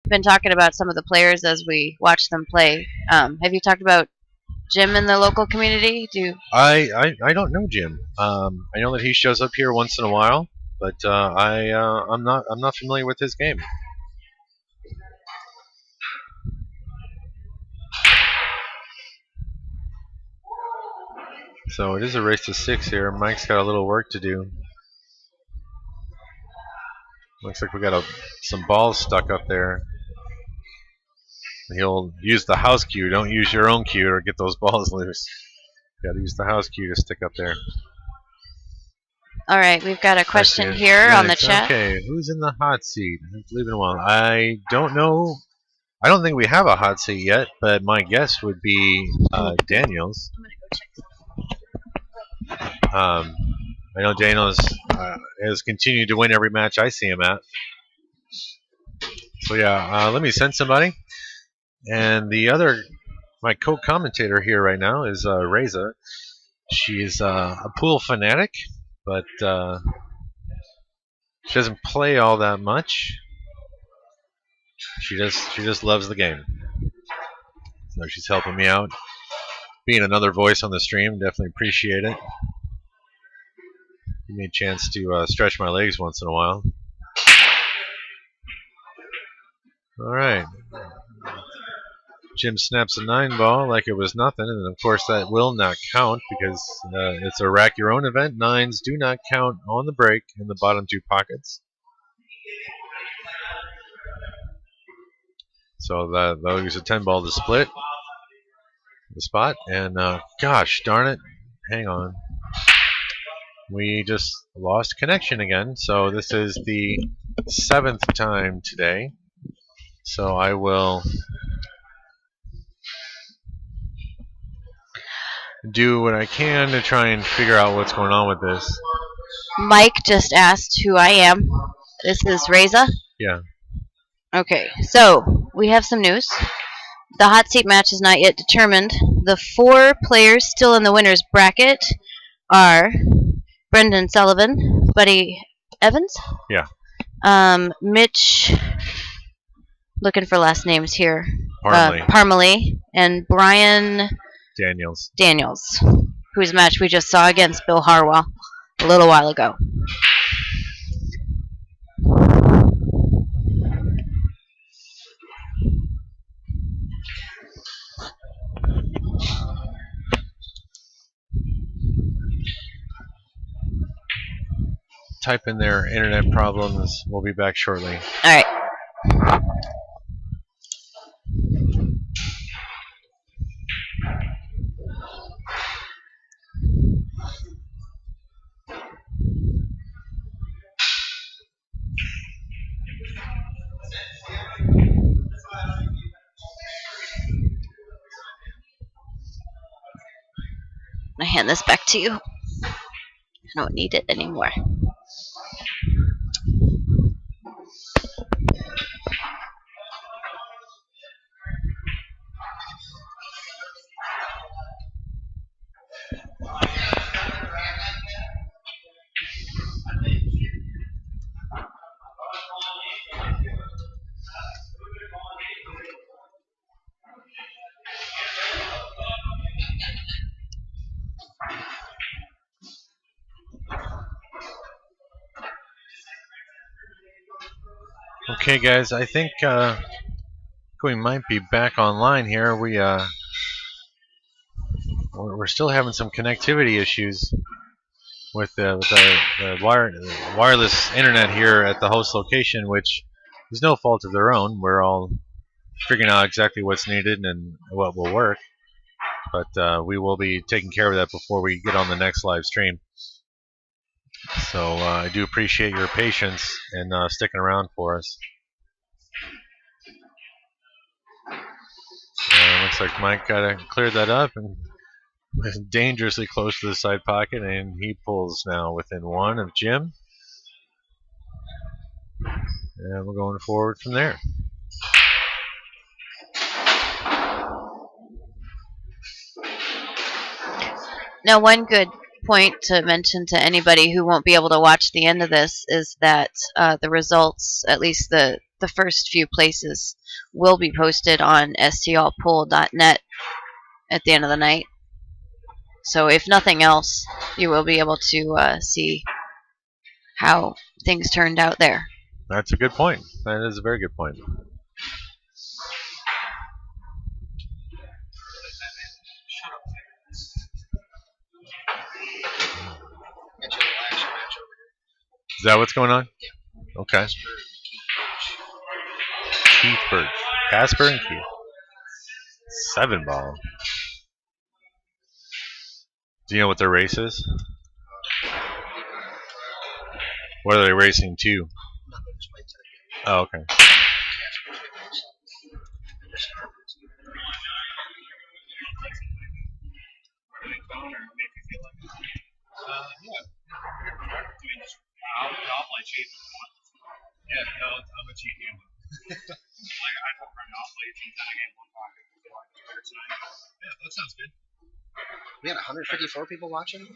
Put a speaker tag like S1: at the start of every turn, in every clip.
S1: been talking about some of the players as we watch them play. Have you talked about Jim in the local community?
S2: I don't know Jim. I know that he shows up here once in a while, but I'm not familiar with his game. So it is a race to 6 here. Mike's got a little work to do. Looks like we got some balls stuck up there. He'll use the house cue. Don't use your own cue or get those balls loose. Got to use the house cue to stick up there.
S1: All right, we've got a question here on the chat.
S2: Okay, who's in the hot seat? Who's leaving well? I don't know. I don't think we have a hot seat yet, but my guess would be Daniels.
S1: I'm gonna go check.
S2: I know Daniels has continued to win every match I see him at. So yeah, let me send somebody. And my co-commentator here right now is Reza. She's a pool fanatic, but she doesn't play all that much. She just loves the game. So she's helping me out. Being another voice on the stream, definitely appreciate it. Give me a chance to stretch my legs once in a while. All right. Jim snaps a 9 ball like it was nothing, and of course that will not count because it's a rack your own event. 9s do not count on the break in the bottom 2 pockets. So they'll use a 10 ball to split the spot, and gosh darn it, hang on. We just lost connection again, so this is the 7th time today. So I will do what I can to try and figure out what's going on with this.
S1: Mike just asked who I am. This is Reza?
S2: Yeah.
S1: Okay, so we have some news. The hot seat match is not yet determined. The 4 players still in the winner's bracket are Brendan Sullivan, Buddy Evans?
S2: Yeah.
S1: Mitch, looking for last names here.
S2: Parmalee.
S1: Parmalee, and Brian Daniels, whose match we just saw against Bill Harwell a little while ago.
S2: Type in their internet problems. We'll be back shortly.
S1: All right. I hand this back to you. I don't need it anymore.
S2: Okay, guys, I think we might be back online here. We're still having some connectivity issues with the wireless internet here at the host location, which is no fault of their own. We're all figuring out exactly what's needed and what will work, but we will be taking care of that before we get on the next live stream. So I do appreciate your patience and sticking around for us. Looks like Mike cleared that up and was dangerously close to the side pocket, and he pulls now within 1 of Jim. And we're going forward from there.
S1: Now, one good point to mention to anybody who won't be able to watch the end of this is that the results, at least the the first few places will be posted on stlpool.net at the end of the night. So if nothing else, you will be able to see how things turned out there.
S2: That's a good point. That is a very good point. Is that what's going on? Yeah. Okay. Keith Bird. Casper and Keith. 7-ball. Do you know what their race is? What are they racing to? Oh, okay.
S3: I'll play cheap if you want. Yeah, no, I'm a cheap gambler. Like, I don't run off late since I gamble in pocket. Yeah, that sounds good.
S4: We had 154 people watching?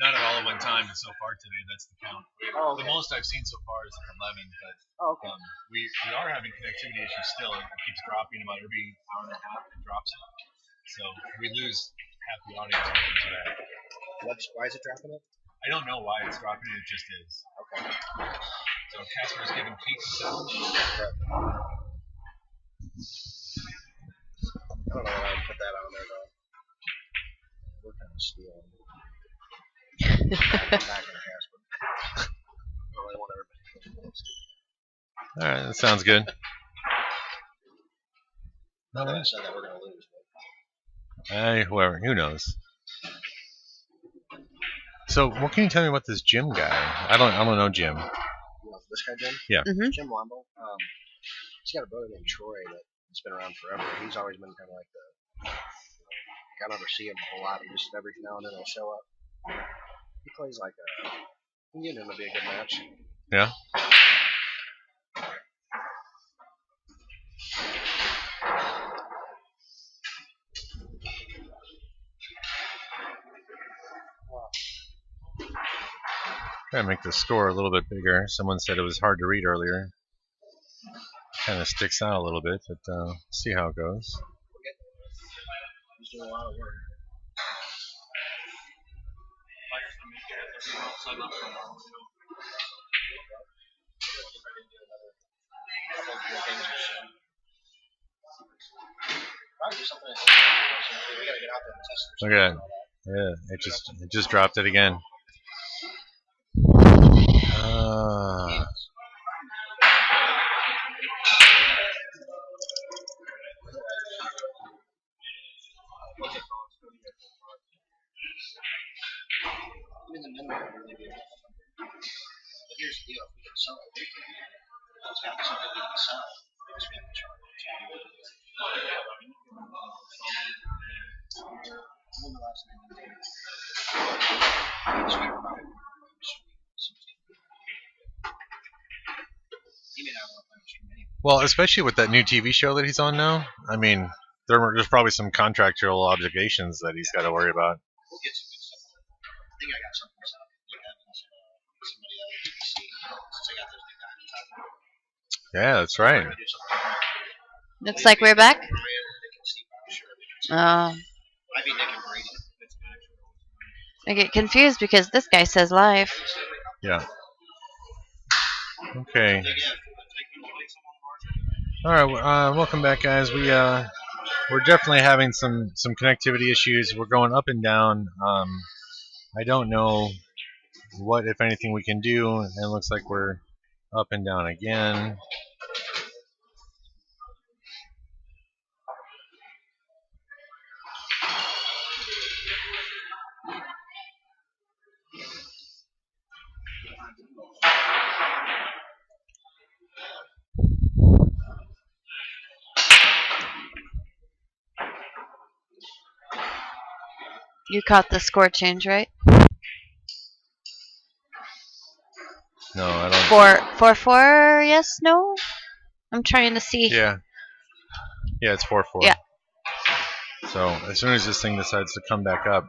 S3: Not at all at one time, but so far today, that's the count.
S4: Oh, okay.
S3: The most I've seen so far is like 11, but
S4: okay.
S3: We are having connectivity issues still. It keeps dropping about every hour and a half. It drops it. So we lose half the audience when it comes back.
S4: Why is it dropping it?
S3: I don't know why it's dropping it. It just is.
S4: Okay.
S3: So Casper's giving Keith a sound.
S4: Right. I don't know why I would put that on there, though. We're kind of stealing. Back in Casper. I really want everybody to
S2: Alright, that sounds good.
S4: Not that I said that we're going to lose.
S2: Whoever, who knows? So, what can you tell me about this Jim guy? I don't know Jim.
S4: You know, this guy, Jim?
S2: Yeah.
S1: Mm-hmm.
S4: Jim Womble. He's got a brother named Troy that's been around forever. He's always been kind of like the. I don't ever see him a whole lot. He just every now and then he'll show up. He plays like a. I think it'll be a good match.
S2: Yeah. Try to make the score a little bit bigger. Someone said it was hard to read earlier. Kind of sticks out a little bit, but see how it goes.
S4: He's doing a lot of work.
S2: Look at that. Yeah, it just dropped it again.
S4: But here's the deal: if we can sell it, it's got to be something we can sell. Because we have to charge. When the last time we did
S2: Well, especially with that new TV show that he's on now. I mean, there's probably some contractual obligations that he's got to worry about.
S4: We'll get some good stuff. I think I got something set up. Somebody out of BBC. Since I got those new guys.
S2: Yeah, that's right.
S1: Looks like we're back.
S4: I be Nick and Brady.
S1: I get confused because this guy says live.
S2: Yeah. Okay. All right. Welcome back, guys. We're definitely having some connectivity issues. We're going up and down. I don't know what, if anything, we can do. And it looks like we're up and down again.
S1: You caught the score change, right?
S2: No, I don't.
S1: 4-4, yes, no? I'm trying to see.
S2: Yeah. Yeah, it's 4-4.
S1: Yeah.
S2: So as soon as this thing decides to come back up.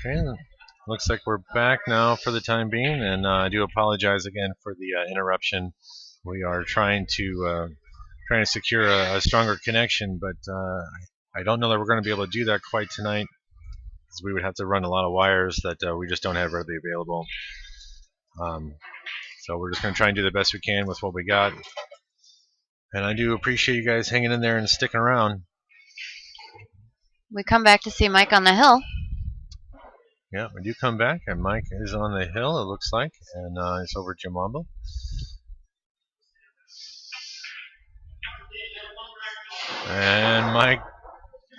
S2: Okay, looks like we're back now for the time being, and I do apologize again for the interruption. We are trying to secure a stronger connection, but I don't know that we're going to be able to do that quite tonight, because we would have to run a lot of wires that we just don't have readily available. So we're just going to try and do the best we can with what we got. And I do appreciate you guys hanging in there and sticking around.
S1: We come back to see Mike on the hill.
S2: Yeah, we do come back, and Mike is on the hill, it looks like, and it's over at Womble. And Mike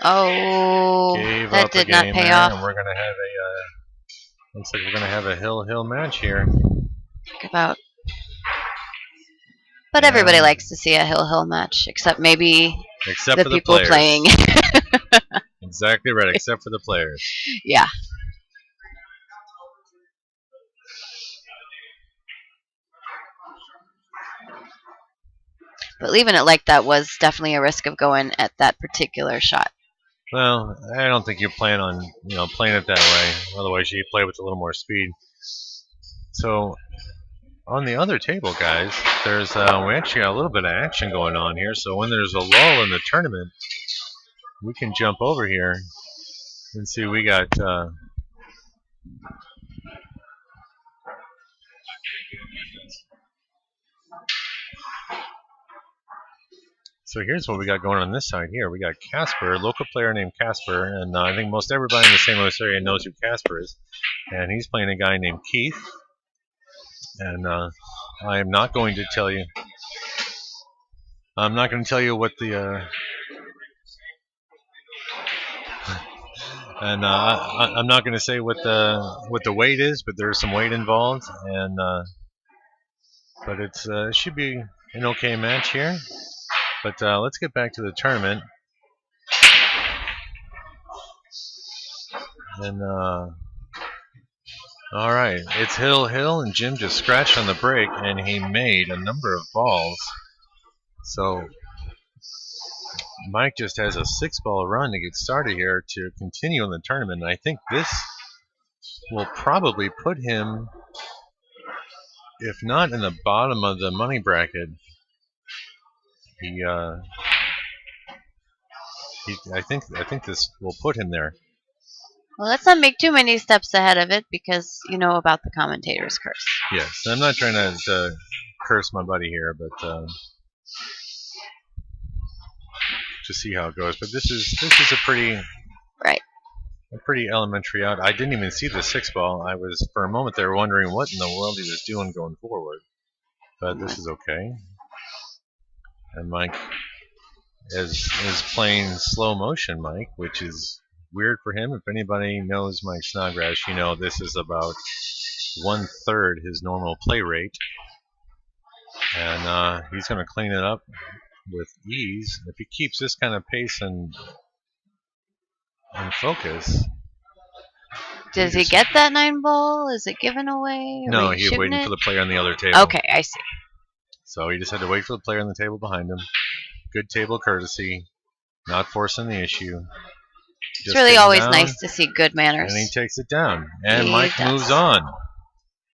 S2: gave
S1: that
S2: up
S1: did
S2: a
S1: not
S2: game
S1: pay
S2: there,
S1: off.
S2: and we're going to have looks like we're going to have a hill match here.
S1: About. But everybody likes to see a hill match, except maybe the
S2: for the
S1: people
S2: players.
S1: playing.
S2: Exactly right, except for the players.
S1: Yeah. But leaving it like that was definitely a risk of going at that particular shot.
S2: Well, I don't think you plan on playing it that way. Otherwise, you play with a little more speed. So on the other table, guys, there's we actually got a little bit of action going on here. So when there's a lull in the tournament, we can jump over here and see we got. So here's what we got going on this side here. We got Casper, a local player named Casper, and I think most everybody in the St. Louis area knows who Casper is. And he's playing a guy named Keith. And I am not going to tell you. I'm not going to tell you what the. And I'm not going to say what the weight is, but there's some weight involved, and but it should be an okay match here. But let's get back to the tournament. And all right, it's Hill, and Jim just scratched on the break, and he made a number of balls. So Mike just has a 6-ball run to get started here to continue in the tournament. And I think this will probably put him, if not in the bottom of the money bracket, I think this will put him there.
S1: Well, let's not make too many steps ahead of it, because you know about the commentator's curse.
S2: Yes, I'm not trying to curse my buddy here, but to see how it goes. But this is a pretty elementary out. I didn't even see the 6-ball. I was for a moment there wondering what in the world he was doing going forward. But this is okay. And Mike is playing slow motion, Mike, which is weird for him. If anybody knows Mike Snodgrass, you know this is about 1/3 his normal play rate. And he's going to clean it up with ease. If he keeps this kind of pace and focus.
S1: Does he get that 9-ball? Is it given away?
S2: No, he's waiting for the player on the other table.
S1: Okay, I see.
S2: So he just had to wait for the player on the table behind him. Good table courtesy, not forcing the issue.
S1: It's really always nice to see good manners.
S2: And he takes it down. And Mike moves on.